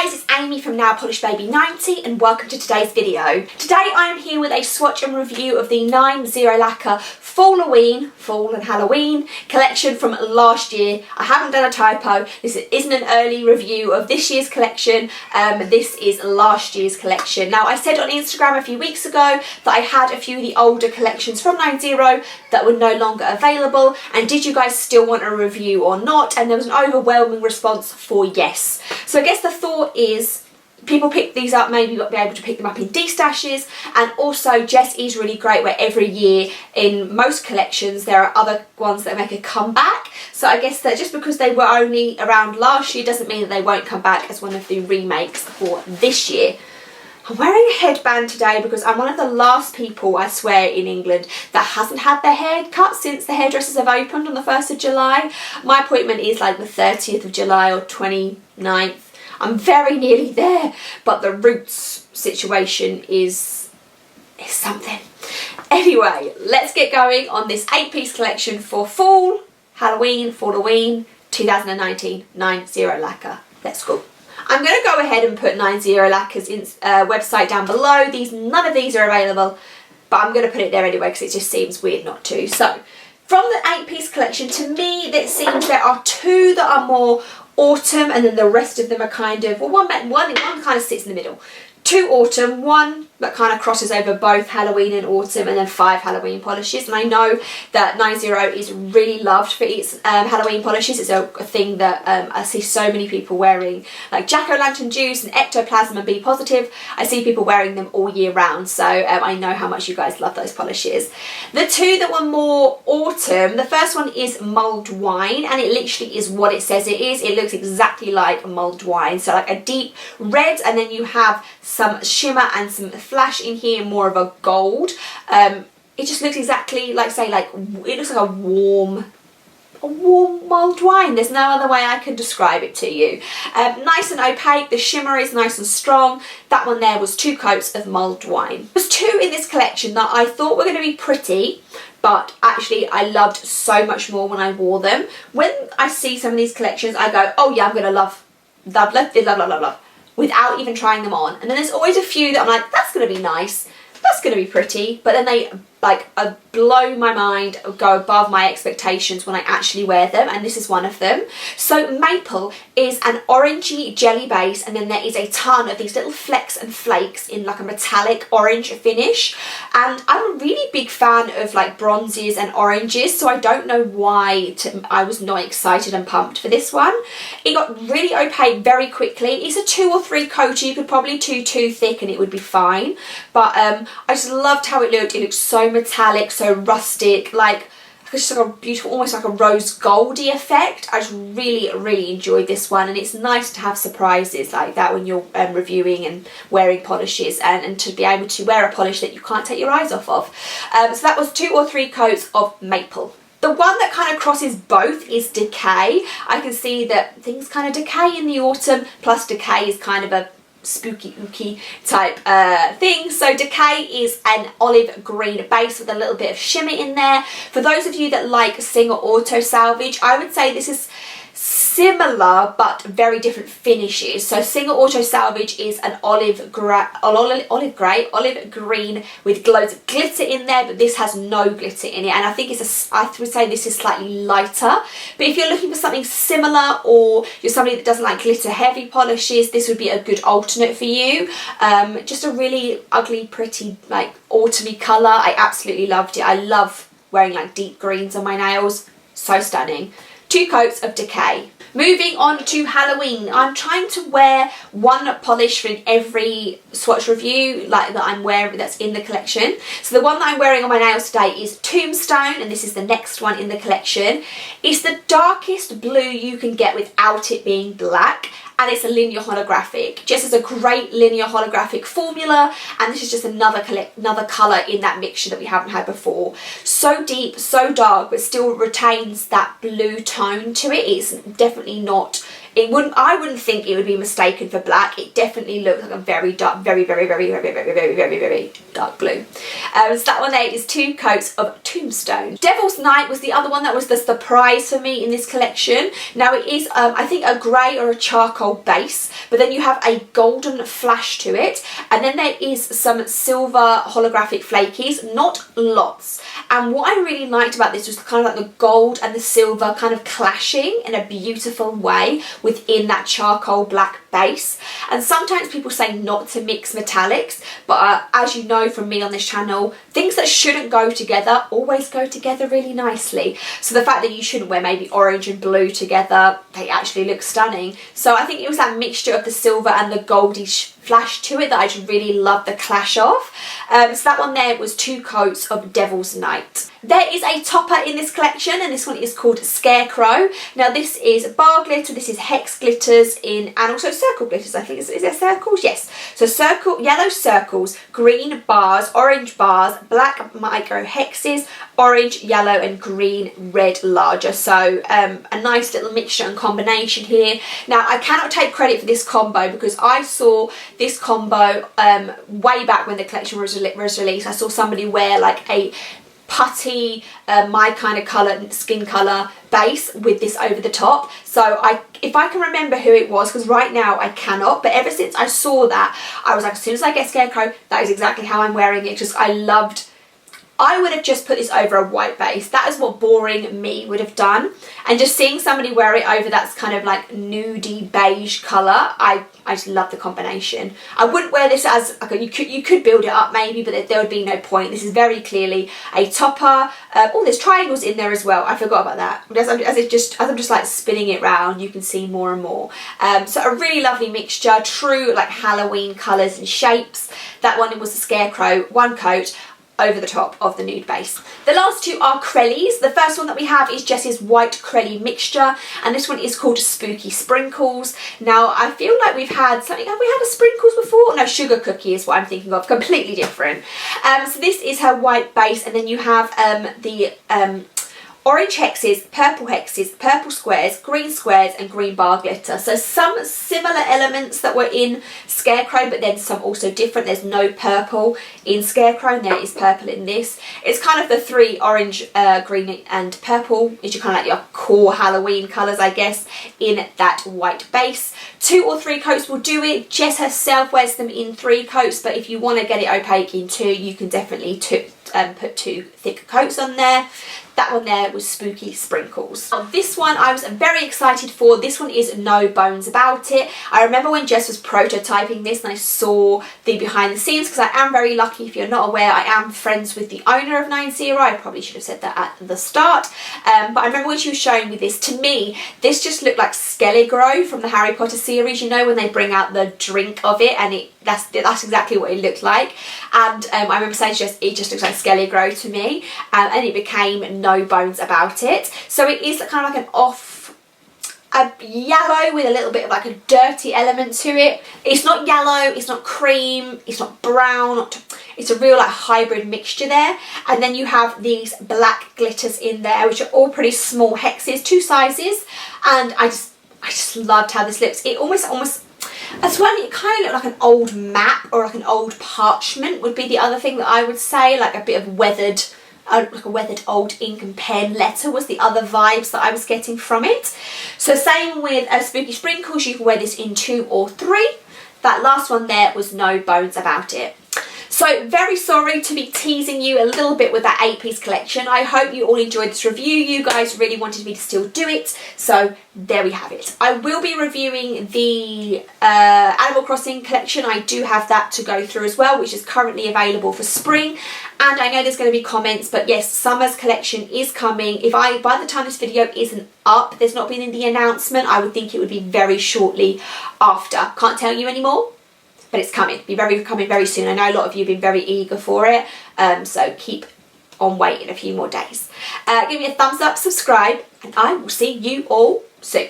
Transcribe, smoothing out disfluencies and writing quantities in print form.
guys, it's Amy from Now Polish Baby 90 and welcome to today's video. Today I am here with a swatch and review of the 90 Lacquer Falloween, Fall and Halloween collection from last year. I haven't done a typo, this isn't an early review of this year's collection, this is last year's collection. Now I said on Instagram a few weeks ago that I had a few of the older collections from 90 that were no longer available, and did you guys still want a review or not? And there was an overwhelming response for yes. So I guess the thought is people pick these up, maybe you'll be able to pick them up in D-stashes, and also Jess is really great where every year in most collections there are other ones that make a comeback. So I guess that just because they were only around last year doesn't mean that they won't come back as one of the remakes for this year. I'm wearing a headband today because I'm one of the last people, I swear, in England that hasn't had their hair cut since the hairdressers have opened on the 1st of July. My appointment is like the 30th of July or 29th. I'm very nearly there, but the roots situation is something. Anyway, let's get going on this 8-piece collection for Fall, Falloween 2019 90 Lacquer. Let's go. I'm going to go ahead and put 90 Lacquer's website down below. None of these are available, but I'm going to put it there anyway because it just seems weird not to. So, from the 8-piece collection, to me, it seems there are 2 that are more autumn, and then the rest of them are kind of, well, one kind of sits in the middle. 2 autumn, 1 that kind of crosses over both Halloween and autumn, and then 5 Halloween polishes. And I know that 90 is really loved for its Halloween polishes. It's a thing that I see so many people wearing, like Jack-o'-lantern juice and ectoplasm and be positive. I see people wearing them all year round, so I know how much you guys love those polishes. The 2 that were more autumn, the first one is Mulled Wine, and it literally is what it says it is. It looks exactly like mulled wine, so like a deep red, and then you have some shimmer and some flash in here, more of a gold. It just looks exactly like, say, like it looks like a warm mulled wine. There's no other way I can describe it to you. Nice and opaque, the shimmer is nice and strong. That one there was 2 coats of mulled wine. There's 2 in this collection that I thought were going to be pretty, but actually I loved so much more when I wore them. When I see some of these collections I go, oh yeah, I'm going to love, without even trying them on. And then there's always a few that I'm like, that's going to be nice, that's going to be pretty, but then they like blow my mind, go above my expectations when I actually wear them, and this is one of them. So Maple is an orangey jelly base, and then there is a ton of these little flecks and flakes in like a metallic orange finish, and I'm a really big fan of like bronzes and oranges, so I don't know why I was not excited and pumped for this one. It got really opaque very quickly. It's a 2 or 3 coat, you could probably do 2 thick and it would be fine, but I just loved how it looked. It looked so metallic, so rustic, like it's just like a beautiful, almost like a rose goldy effect. I just really enjoyed this one, and it's nice to have surprises like that when you're reviewing and wearing polishes, and to be able to wear a polish that you can't take your eyes off of. So that was 2 or 3 coats of Maple. The one that kind of crosses both is Decay. I can see that things kind of decay in the autumn, plus Decay is kind of a spooky ooky type thing. So Decay is an olive green base with a little bit of shimmer in there. For those of you that like Singer Auto Salvage, I would say this is similar but very different finishes. So Singer Auto Salvage is an olive green with loads of glitter in there, but this has no glitter in it, and I think I would say this is slightly lighter. But if you're looking for something similar, or you're somebody that doesn't like glitter heavy polishes, this would be a good alternate for you. Just a really ugly pretty like autumny colour. I absolutely loved it. I love wearing like deep greens on my nails, so stunning. 2 coats of Decay. Moving on to Halloween, I'm trying to wear 1 polish from every swatch review like that I'm wearing that's in the collection. So the one that I'm wearing on my nails today is Tombstone, and this is the next one in the collection. It's the darkest blue you can get without it being black, and it's a linear holographic. Jess has a great linear holographic formula, and this is just another colour in that mixture that we haven't had before. So deep, so dark, but still retains that blue tone to it. It's definitely not I wouldn't think it would be mistaken for black. It definitely looks like a very dark, very dark blue. So that one there is 2 coats of Tombstone. Devil's Night was the other one that was the surprise for me in this collection. Now it is, I think, a grey or a charcoal base, but then you have a golden flash to it, and then there is some silver holographic flakies, not lots. And what I really liked about this was kind of like the gold and the silver kind of clashing in a beautiful way within that charcoal black base. And sometimes people say not to mix metallics, but as you know from me on this channel, things that shouldn't go together always go together really nicely. So the fact that you shouldn't wear maybe orange and blue together, they actually look stunning. So I think it was that mixture of the silver and the goldish flash to it that I just really love the clash of. So that one there was 2 coats of Devil's Night. There is a topper in this collection, and this one is called Scarecrow. Now this is bar glitter, this is hex glitters and also circle glitters, I think. Is there circles? Yes. So yellow circles, green bars, orange bars, black micro hexes, orange, yellow and green, red larger. So a nice little mixture and combination here. Now I cannot take credit for this combo because I saw this combo way back when the collection was released. I saw somebody wear like a putty, my kind of colour, skin colour base with this over the top. So if I can remember who it was, because right now I cannot, but ever since I saw that, I was like, as soon as I get Scarecrow, that is exactly how I'm wearing it. Just I would have just put this over a white base. That is what boring me would have done. And just seeing somebody wear it over that's kind of like nudie beige colour, I just love the combination. I wouldn't wear this as, okay, you could build it up maybe, but there would be no point. This is very clearly a topper. Oh, there's triangles in there as well. I forgot about that. As I'm just like spinning it round, you can see more and more. So a really lovely mixture, true like Halloween colours and shapes. That one was the Scarecrow, 1 coat over the top of the nude base. The last 2 are Crellies. The first one that we have is Jess's white Crelly mixture, and this one is called Spooky Sprinkles. Now I feel like we've had something, have we had a Sprinkles before? No, Sugar Cookie is what I'm thinking of, completely different. So this is her white base, and then you have the orange hexes, purple squares, and green bar glitter. So some similar elements that were in Scarecrow, but then some also different. There's no purple in Scarecrow, and there is purple in this. It's kind of the 3 orange, green and purple, which are kind of like your core Halloween colours, I guess, in that white base. 2 or 3 coats will do it. Jess herself wears them in 3 coats, but if you want to get it opaque in 2, you can definitely put 2 thick coats on there. That one there was Spooky Sprinkles. Now, this one I was very excited for. This one is No Bones About It. I remember when Jess was prototyping this and I saw the behind the scenes, because I am very lucky, if you're not aware, I am friends with the owner of 90. I probably should have said that at the start. But I remember when she was showing me this, to me, this just looked like Scarecrow from the Harry Potter series, you know, when they bring out the drink of it, and that's exactly what it looked like. And I remember saying it just looks like Scarecrow to me, and it became No Bones About It. So it is kind of like a yellow with a little bit of like a dirty element to it. It's not yellow, it's not cream, it's not brown, it's a real like hybrid mixture there. And then you have these black glitters in there, which are all pretty small hexes, 2 sizes, and I just loved how this looks. It almost as well, it kind of looked like an old map or like an old parchment would be the other thing that I would say, like a bit of weathered, like a weathered old ink and pen letter was the other vibes that I was getting from it. So same with Spooky Sprinkles, you can wear this in 2 or 3. That last one there was No Bones About It. So very sorry to be teasing you a little bit with that 8-piece collection. I hope you all enjoyed this review. You guys really wanted me to still do it, so there we have it. I will be reviewing the Animal Crossing collection. I do have that to go through as well, which is currently available for spring. And I know there's going to be comments, but yes, summer's collection is coming. By the time this video isn't up, there's not been the announcement, I would think it would be very shortly after. Can't tell you anymore, but it's coming. Coming very soon. I know a lot of you have been very eager for it, so keep on waiting a few more days. Give me a thumbs up, subscribe, and I will see you all soon.